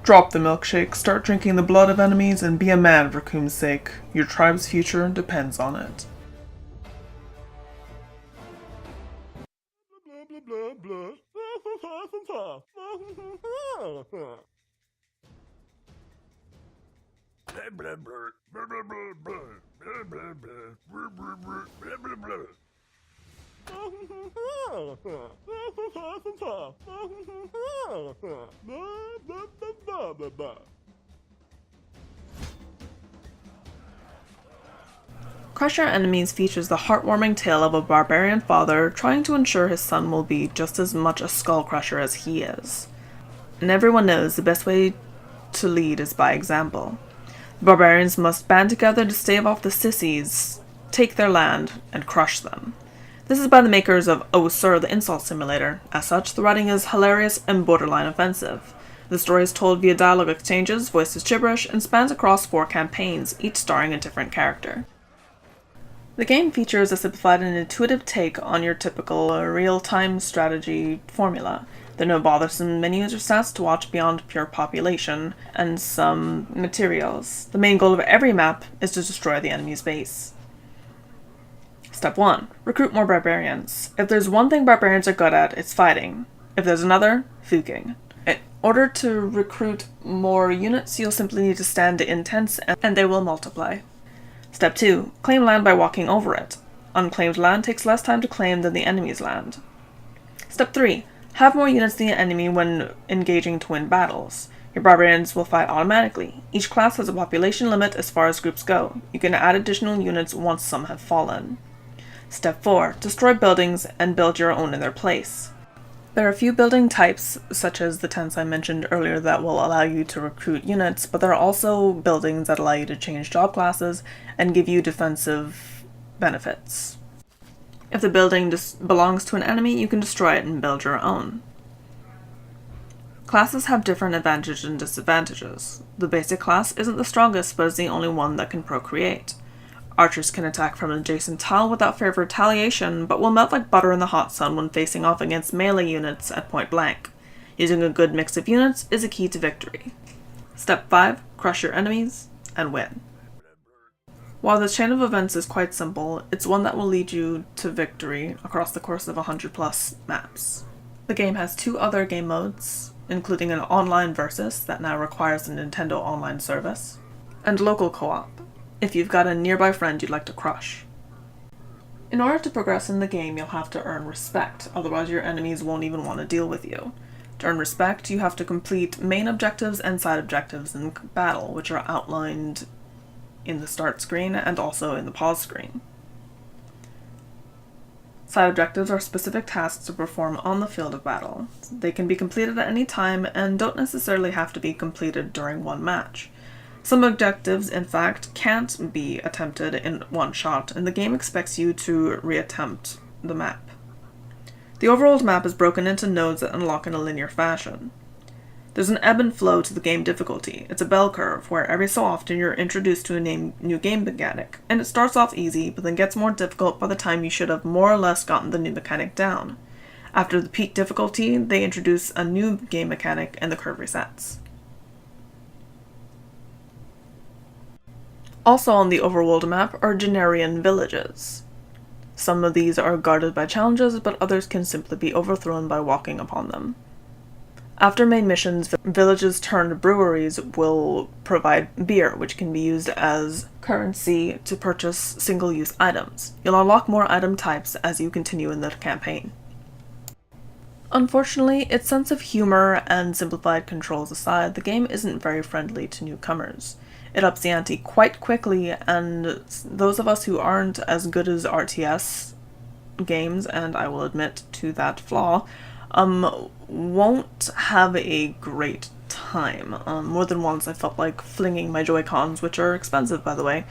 Drop the milkshake, start drinking the blood of enemies, and be a man for Coom's sake. Your tribe's future depends on it. Crush Your Enemies features the heartwarming tale of a barbarian father trying to ensure his son will be just as much a skull crusher as he is. And everyone knows the best way to lead is by example. The barbarians must band together to stave off the sissies, take their land, and crush them. This is by the makers of Oh Sir, the Insult Simulator. As such, the writing is hilarious and borderline offensive. The story is told via dialogue exchanges, voiced as gibberish, and spans across 4 campaigns, each starring a different character. The game features a simplified and intuitive take on your typical real-time strategy formula. There are no bothersome menus or stats to watch beyond pure population, and some materials. The main goal of every map is to destroy the enemy's base. Step 1. Recruit more barbarians. If there's one thing barbarians are good at, it's fighting. If there's another, fuking. In order to recruit more units, you'll simply need to stand in tents and they will multiply. Step 2. Claim land by walking over it. Unclaimed land takes less time to claim than the enemy's land. Step 3. Have more units than the enemy when engaging to win battles. Your barbarians will fight automatically. Each class has a population limit as far as groups go. You can add additional units once some have fallen. Step 4. Destroy buildings and build your own in their place. There are a few building types, such as the tents I mentioned earlier, that will allow you to recruit units, but there are also buildings that allow you to change job classes and give you defensive benefits. If the building belongs to an enemy, you can destroy it and build your own. Classes have different advantages and disadvantages. The basic class isn't the strongest, but is the only one that can procreate. Archers can attack from an adjacent tile without fear of retaliation, but will melt like butter in the hot sun when facing off against melee units at point blank. Using a good mix of units is a key to victory. Step 5. Crush your enemies and win. While the chain of events is quite simple, it's one that will lead you to victory across the course of 100+ maps. The game has 2 other game modes, including an online versus that now requires a Nintendo Online service, and local co-op, if you've got a nearby friend you'd like to crush. In order to progress in the game, you'll have to earn respect, otherwise your enemies won't even want to deal with you. To earn respect, you have to complete main objectives and side objectives in battle, which are outlined in the start screen and also in the pause screen. Side objectives are specific tasks to perform on the field of battle. They can be completed at any time and don't necessarily have to be completed during one match. Some objectives, in fact, can't be attempted in one shot, and the game expects you to reattempt the map. The overworld map is broken into nodes that unlock in a linear fashion. There's an ebb and flow to the game difficulty. It's a bell curve, where every so often you're introduced to a new game mechanic, and it starts off easy, but then gets more difficult by the time you should have more or less gotten the new mechanic down. After the peak difficulty, they introduce a new game mechanic, and the curve resets. Also on the overworld map are Generian villages. Some of these are guarded by challenges, but others can simply be overthrown by walking upon them. After main missions, villages turned breweries will provide beer, which can be used as currency to purchase single-use items. You'll unlock more item types as you continue in the campaign. Unfortunately, its sense of humor and simplified controls aside, the game isn't very friendly to newcomers. It ups the ante quite quickly, and those of us who aren't as good as RTS games, and I will admit to that flaw, won't have a great time. More than once I felt like flinging my Joy-Cons, which are expensive by the way,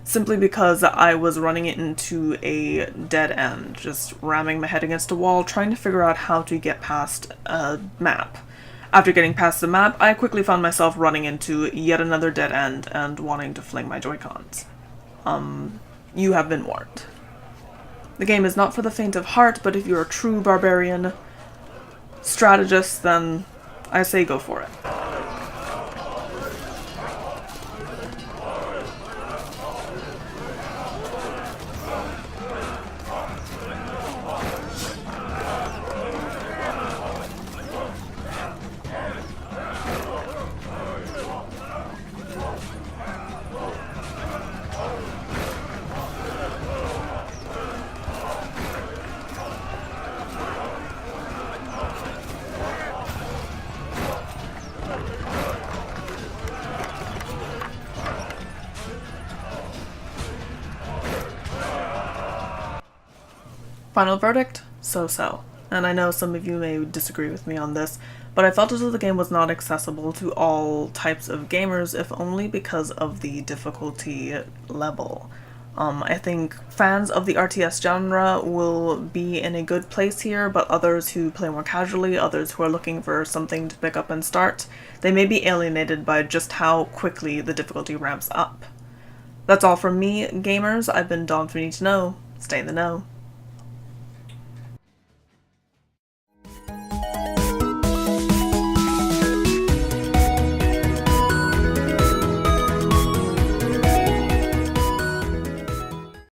simply because I was running it into a dead end, just ramming my head against a wall, trying to figure out how to get past a map. After getting past the map, I quickly found myself running into yet another dead end and wanting to fling my Joy-Cons. You have been warned. The game is not for the faint of heart, but if you're a true barbarian strategist, then I say go for it. Final verdict? So-so. And I know some of you may disagree with me on this, but I felt as though the game was not accessible to all types of gamers, if only because of the difficulty level. I think fans of the RTS genre will be in a good place here, but others who play more casually, others who are looking for something to pick up and start, they may be alienated by just how quickly the difficulty ramps up. That's all from me, gamers. I've been Dawn for NeedtoKnow. Stay in the know.